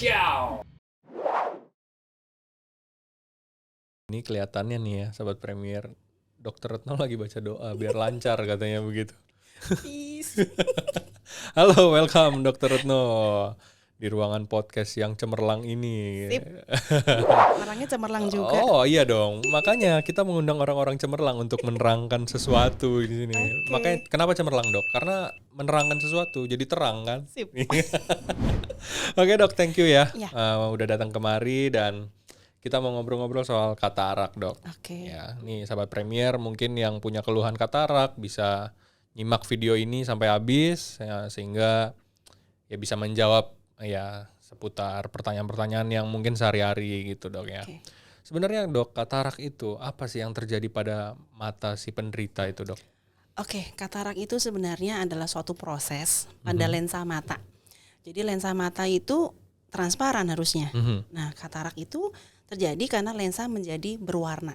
Ciao. Ini kelihatannya nih ya, Sobat Premier, Dokter Retno lagi baca doa biar lancar katanya begitu. Peace. Halo, welcome Dokter Retno di ruangan podcast yang cemerlang ini. Sip. Orangnya cemerlang juga. Oh iya dong, makanya kita mengundang orang-orang cemerlang untuk menerangkan sesuatu di sini. Oke. Makanya kenapa cemerlang, Dok? Karena menerangkan sesuatu jadi terang kan. Sip. Oke Dok, thank you ya, Ya. udah datang kemari dan kita mau ngobrol-ngobrol soal katarak, Dok. Oke. Ya, nih Sahabat Premier mungkin yang punya keluhan katarak bisa nyimak video ini sampai habis ya, sehingga ya bisa menjawab ya seputar pertanyaan-pertanyaan yang mungkin sehari-hari gitu, Dok ya. Oke. Sebenarnya Dok, katarak itu apa sih yang terjadi pada mata si penderita itu, Dok? Oke, katarak itu sebenarnya adalah suatu proses pada lensa mata. Jadi lensa mata itu transparan harusnya. Nah, katarak itu terjadi karena lensa menjadi berwarna.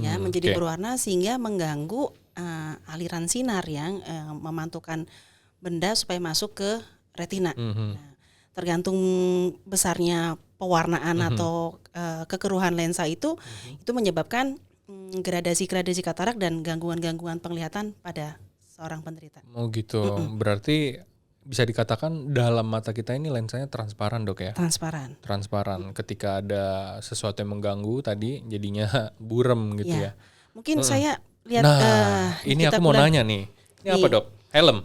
Ya, menjadi oke. berwarna sehingga mengganggu aliran sinar yang memantulkan benda supaya masuk ke retina. Nah, tergantung besarnya pewarnaan atau kekeruhan lensa itu menyebabkan gradasi-gradasi katarak dan gangguan-gangguan penglihatan pada seorang penderita. Oh gitu. Berarti bisa dikatakan dalam mata kita ini lensanya transparan, Dok ya? Transparan. Transparan. Ketika ada sesuatu yang mengganggu tadi jadinya buram gitu ya. Mungkin saya lihat Nah, ini kita aku mau bilang, nanya nih. Ini apa, Dok? Helm.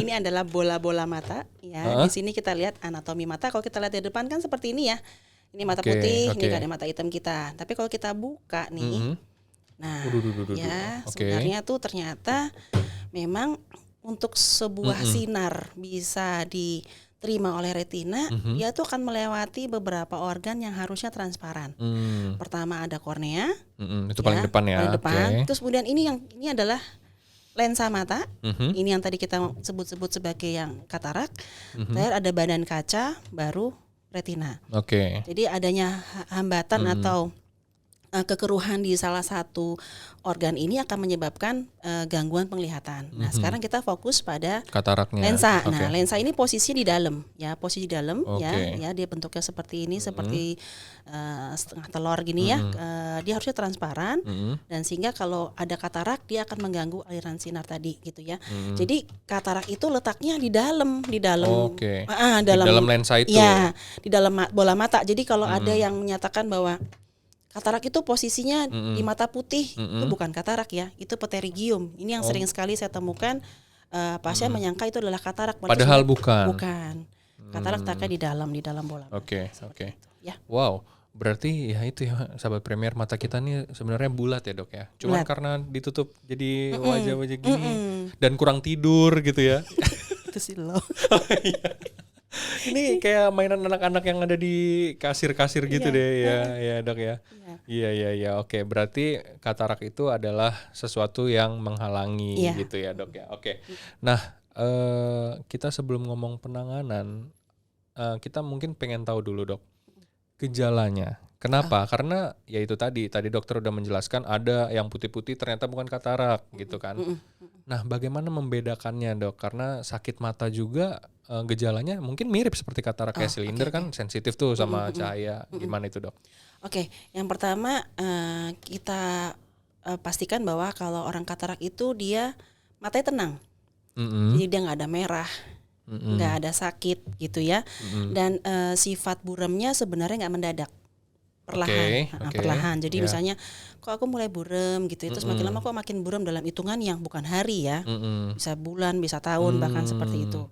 ini adalah bola-bola mata ya. Di sini kita lihat anatomi mata. Kalau kita lihat di depan kan seperti ini ya. Ini mata Oke, putih, oke. ini ada mata hitam kita. Tapi kalau kita buka nih, nah ya Oke. sebenarnya tuh ternyata memang untuk sebuah sinar bisa diterima oleh retina, dia tuh akan melewati beberapa organ yang harusnya transparan. Pertama ada kornea, Itu paling depan ya. paling depan. Oke. Terus kemudian ini adalah lensa mata. Ini yang tadi kita sebut-sebut sebagai yang katarak. Terakhir ada badan kaca, baru retina. Oke. Jadi adanya hambatan atau kekeruhan di salah satu organ ini akan menyebabkan gangguan penglihatan. Nah, sekarang kita fokus pada Kataraknya. lensa. Oke. Nah, lensa ini posisi di dalam, ya, posisi di dalam, Oke. ya, dia bentuknya seperti ini, seperti setengah telur gini ya. Dia harusnya transparan dan sehingga kalau ada katarak dia akan mengganggu aliran sinar tadi, gitu ya. Jadi katarak itu letaknya di dalam, Oke. Di dalam lensa itu. Ya, di dalam bola mata. Jadi kalau ada yang menyatakan bahwa katarak itu posisinya di mata putih, itu bukan katarak ya, itu pterygium. Ini yang sering sekali saya temukan pasien menyangka itu adalah katarak. Padahal bukan. Bukan. Katarak letaknya di dalam bola mata. Oke. Ya. Wow. Berarti ya itu ya Sahabat Premier, mata kita nih sebenarnya bulat ya, Dok ya. Cuman Bulat. karena ditutup jadi wajah-wajah gini dan kurang tidur gitu ya. Itu sih lo. Ini kayak mainan anak-anak yang ada di kasir-kasir gitu Iya. deh ya Dok ya. Iya. Oke, berarti katarak itu adalah sesuatu yang menghalangi Iya. gitu ya, Dok ya. Oke. Nah, kita sebelum ngomong penanganan, kita mungkin pengen tahu dulu, Dok, gejalanya. Kenapa? Karena ya itu tadi dokter udah menjelaskan ada yang putih-putih ternyata bukan katarak gitu kan. Nah, bagaimana membedakannya, Dok? Karena sakit mata juga gejalanya mungkin mirip seperti katarak kayak silinder kan sensitif tuh sama cahaya. Gimana itu, Dok? Oke, yang pertama kita pastikan bahwa kalau orang katarak itu dia matanya tenang. Jadi dia nggak ada merah, nggak ada sakit gitu ya. Dan sifat buramnya sebenarnya nggak mendadak, perlahan. Oke. Perlahan. Jadi Ya. misalnya, kok aku mulai buram gitu, terus makin lama kok makin buram dalam hitungan yang bukan hari ya, bisa bulan, bisa tahun bahkan seperti itu.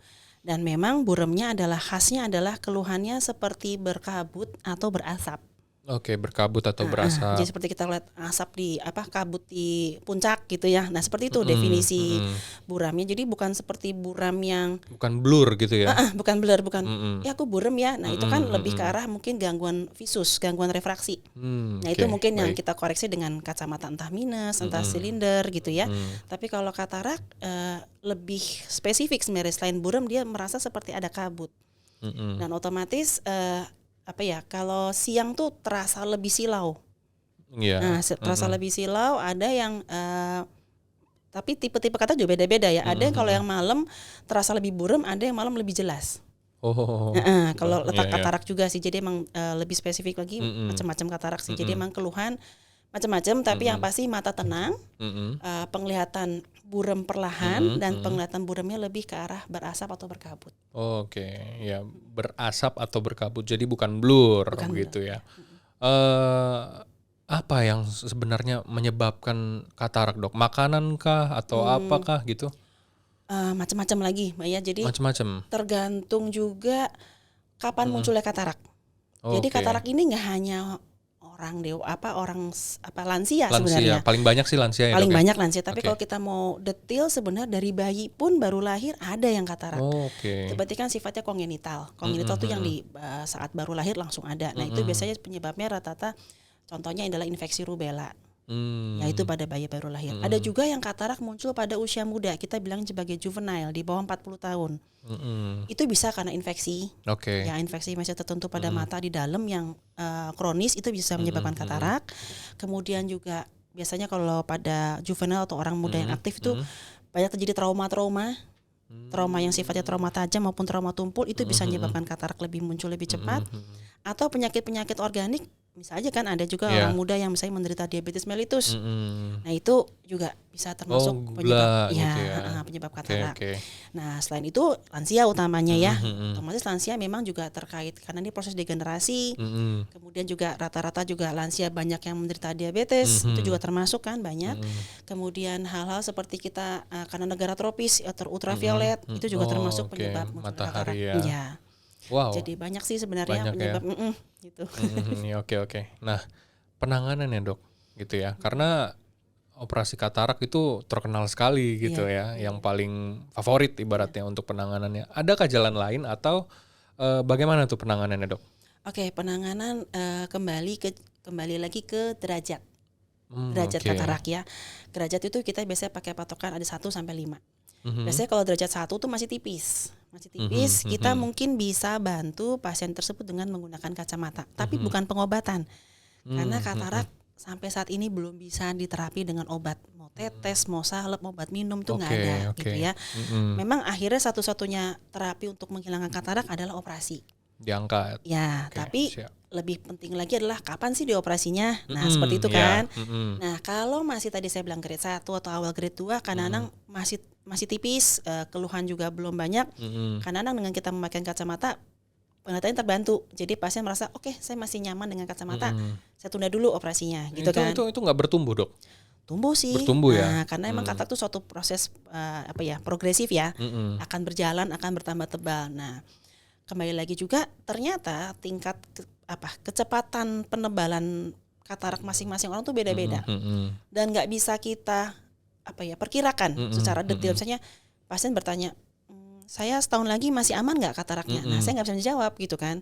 Dan memang buramnya khasnya adalah keluhannya seperti berkabut atau berasap. Oke, berkabut atau berasap. Jadi seperti kita lihat asap di kabut di puncak gitu ya. Nah, seperti itu definisi buramnya. Jadi bukan seperti buram yang Bukan blur gitu ya. bukan blur, bukan. Ya aku buram ya. Nah, itu kan lebih ke arah mungkin gangguan visus, gangguan refraksi. Nah, itu oke, mungkin yang baik. kita koreksi dengan kacamata entah minus, entah silinder gitu ya. Tapi kalau katarak lebih spesifik sebenarnya, selain buram dia merasa seperti ada kabut. Dan otomatis kalau siang tuh terasa lebih silau. Iya. Nah, terasa lebih silau. Ada yang tapi tipe-tipe kata juga beda-beda ya. Ada yang kalau yang malam terasa lebih buram, ada yang malam lebih jelas. Oh, Kalau letak iya. katarak juga sih, jadi emang lebih spesifik lagi macam-macam katarak sih. Jadi emang keluhan macam-macam, tapi yang pasti mata tenang, penglihatan buram perlahan, dan penglihatan buramnya lebih ke arah berasap atau berkabut. Oke, ya berasap atau berkabut. Jadi bukan blur Bukan gitu blur. ya. Apa yang sebenarnya menyebabkan katarak, Dok? Makanan kah atau apakah gitu? Macam-macam lagi, Mbak ya. Jadi Macam-macam. tergantung juga kapan munculnya katarak. Jadi Oke. katarak ini nggak hanya lansia sebenarnya. Lansia, paling banyak sih lansia ya, Paling Dok ya? banyak lansia. Tapi Oke. kalau kita mau detail, sebenarnya dari bayi pun baru lahir ada yang katarak. Oke. Itu berarti kan sifatnya kongenital. Kongenital tuh yang di saat baru lahir langsung ada. Nah itu biasanya penyebabnya rata-rata contohnya adalah infeksi rubella. Yaitu pada bayi baru lahir. Ada juga yang katarak muncul pada usia muda. Kita bilang sebagai juvenile, di bawah 40 tahun. Itu bisa karena infeksi. Oke. Ya, infeksi masih tertentu pada mata di dalam yang kronis, itu bisa menyebabkan katarak. Kemudian juga biasanya kalau pada juvenile atau orang muda yang aktif itu banyak terjadi trauma yang sifatnya trauma tajam maupun trauma tumpul, itu bisa menyebabkan katarak muncul lebih cepat. Atau penyakit-penyakit organik, misalnya kan ada juga orang muda yang misalnya menderita diabetes mellitus. Nah itu juga bisa termasuk gula gitu ya. penyebab katarak. Oke. Nah selain itu lansia utamanya ya, otomatis lansia memang juga terkait karena ini proses degenerasi. Kemudian juga rata-rata juga lansia banyak yang menderita diabetes, itu juga termasuk kan banyak. Kemudian hal-hal seperti kita karena negara tropis atau ultraviolet, itu juga termasuk penyebab munculnya katarak. Matahari ya. Ya. Wow. Jadi banyak sih sebenarnya Banyak penyebab gitu. Oke. Nah, penanganannya, Dok, gitu ya. Karena operasi katarak itu terkenal sekali gitu ya, yang paling favorit ibaratnya untuk penanganannya. Adakah jalan lain atau bagaimana tuh penanganannya, Dok? Oke, penanganan kembali lagi ke derajat. oke. Derajat katarak ya. Derajat itu kita biasanya pakai patokan ada 1 sampai 5. Biasanya kalau derajat 1 tuh masih tipis, kita mungkin bisa bantu pasien tersebut dengan menggunakan kacamata, tapi bukan pengobatan. Karena katarak sampai saat ini belum bisa diterapi dengan obat, mau tetes, mau salep, mau obat minum tuh nggak ada gitu ya. Memang akhirnya satu-satunya terapi untuk menghilangkan katarak adalah operasi. Diangkat. Ya, tapi siap. lebih penting lagi adalah kapan sih dioperasinya. Nah, seperti itu kan. Nah, kalau masih tadi saya bilang grade 1 atau awal grade 2, kadang-kadang masih tipis, keluhan juga belum banyak. Kadang-kadang dengan kita memakai kacamata, penglihatannya terbantu. Jadi pasien merasa, oke, saya masih nyaman dengan kacamata. Saya tunda dulu operasinya, gitu kan. Itu nggak bertumbuh, Dok? Tumbuh sih. Bertumbuh ya. Nah, karena emang katarak itu suatu proses progresif ya. Akan berjalan, akan bertambah tebal. Nah, kembali lagi juga ternyata tingkat kecepatan penebalan katarak masing-masing orang tuh beda-beda. Dan nggak bisa kita perkirakan secara detail. Misalnya pasien bertanya, saya setahun lagi masih aman nggak kataraknya? Nah, saya nggak bisa menjawab gitu kan.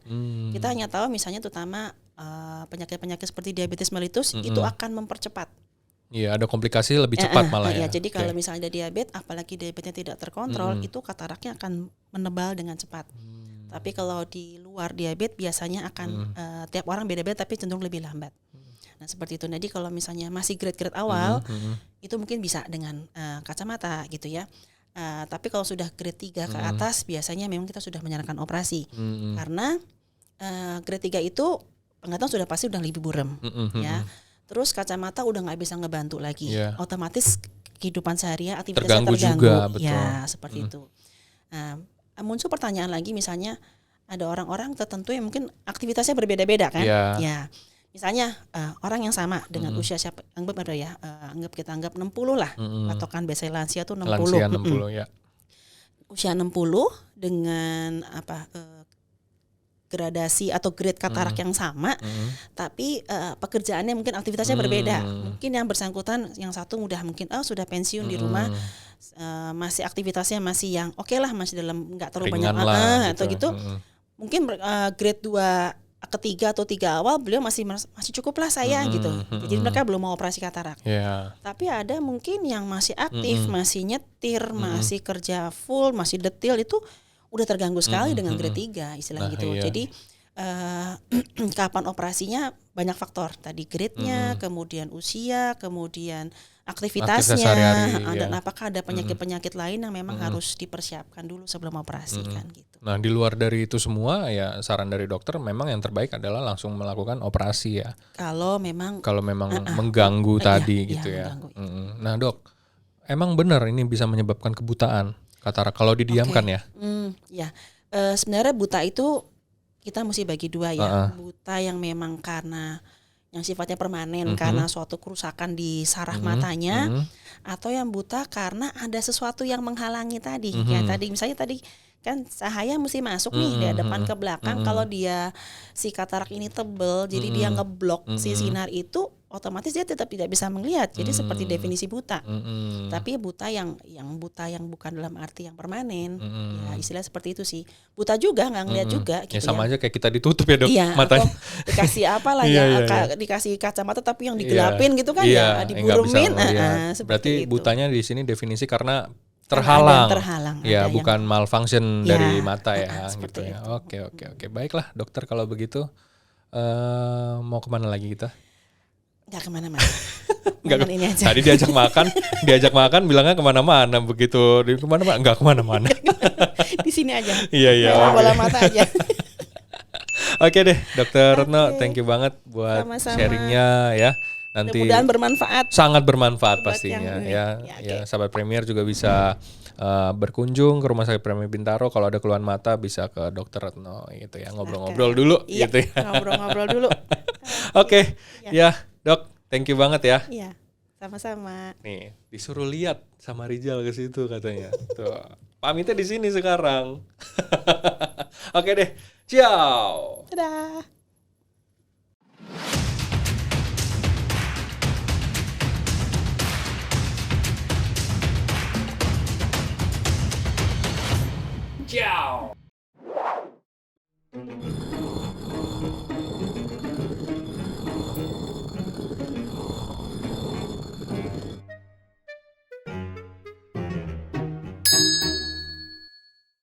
Kita hanya tahu misalnya terutama penyakit-penyakit seperti diabetes mellitus itu akan mempercepat. Iya, ada komplikasi lebih cepat malah ya. Jadi kalau misalnya ada diabetes, apalagi diabetesnya tidak terkontrol, itu kataraknya akan menebal dengan cepat. Tapi kalau di luar diabetes biasanya akan tiap orang beda-beda tapi cenderung lebih lambat. Nah seperti itu. Jadi kalau misalnya masih grade-grade awal, itu mungkin bisa dengan kacamata gitu ya. Tapi kalau sudah grade 3 ke atas, biasanya memang kita sudah menyarankan operasi. Karena grade 3 itu penglihatan sudah pasti udah lebih buram, ya. Terus kacamata udah nggak bisa ngebantu lagi. Otomatis kehidupan sehari-hari aktivitasnya terganggu. Juga, betul. Ya seperti itu. Nah, muncul pertanyaan lagi, misalnya ada orang-orang tertentu yang mungkin aktivitasnya berbeda-beda kan. Ya. Misalnya orang yang sama dengan usia kita anggap 60 lah. Patokan biasa lansia tuh 60. Lansia 60 ya. Usia 60 dengan gradasi atau grade katarak yang sama, tapi pekerjaannya mungkin aktivitasnya berbeda. Mungkin yang bersangkutan yang satu mungkin sudah pensiun di rumah, masih aktivitasnya masih yang oke lah, masih dalam nggak terlalu ringan banyak atau gitu. Mungkin grade 2 ketiga atau 3 awal beliau masih cukup lah saya gitu. Jadi mereka belum mau operasi katarak. Tapi ada mungkin yang masih aktif, masih nyetir, masih kerja full, masih detail, itu udah terganggu sekali dengan grade 3 istilahnya gitu. Jadi kapan operasinya banyak faktor. Tadi grade-nya, kemudian usia, kemudian Aktivitas aktivitasnya, sehari-hari dan ya. apakah ada penyakit-penyakit lain yang memang harus dipersiapkan dulu sebelum operasi kan gitu. Nah, di luar dari itu semua ya saran dari dokter memang yang terbaik adalah langsung melakukan operasi ya. Kalau memang Kalau memang mengganggu tadi iya, gitu ya. mengganggu. Nah, Dok, emang benar ini bisa menyebabkan kebutaan katarak kalau didiamkan ya? Ya, sebenarnya buta itu kita mesti bagi dua ya. Buta yang memang karena yang sifatnya permanen karena suatu kerusakan di saraf matanya, atau yang buta karena ada sesuatu yang menghalangi tadi. Kayak tadi misalnya tadi kan cahaya mesti masuk nih dari depan ke belakang. Kalau dia si katarak ini tebel, jadi dia ngeblok si sinar itu, otomatis dia tetap tidak bisa melihat. Jadi seperti definisi buta. Tapi buta yang buta yang bukan dalam arti yang permanen, ya istilah seperti itu sih. Buta juga nggak ngelihat juga. Ya Gitu sama ya. aja kayak kita ditutup ya, Dok, Iya, matanya. atau dikasih apa lah Iya, ya, iya, iya. dikasih kacamata tapi yang digelapin gitu kan Iya, ya, nggak bisa diburumin, ngelihat. seperti Berarti itu. butanya di sini definisi karena Kan terhalang. ada terhalang, Ya, ada bukan yang malfunction Ya, dari mata ya gitu seperti ya. itu. Oke. Baiklah, dokter kalau begitu mau kemana lagi kita? nggak kemana-mana. Nggak, Makan ini aja. tadi diajak makan bilangnya kemana-mana, begitu di kemana-mana nggak kemana-mana. Di sini aja. Iya. Bola mata aja. Oke deh, Dokter Retno, Oke. thank you banget buat Sama-sama. sharingnya ya. Nanti Mudah-mudahan bermanfaat. sangat bermanfaat Buat pastinya yang ini. ya. Ya, Ya, oke. sahabat Premier juga bisa berkunjung ke Rumah Sakit Premier Bintaro. Kalau ada keluhan mata bisa ke Dokter Retno gitu ya, ngobrol-ngobrol dulu Iya, gitu ya. ngobrol-ngobrol dulu. Oke, Ya. ya Dok, thank you banget ya. Iya, sama-sama. Nih, disuruh lihat sama Rizal ke situ katanya. Tuh, pamitnya di sini sekarang. Oke deh, ciao. Dadah. Ciao.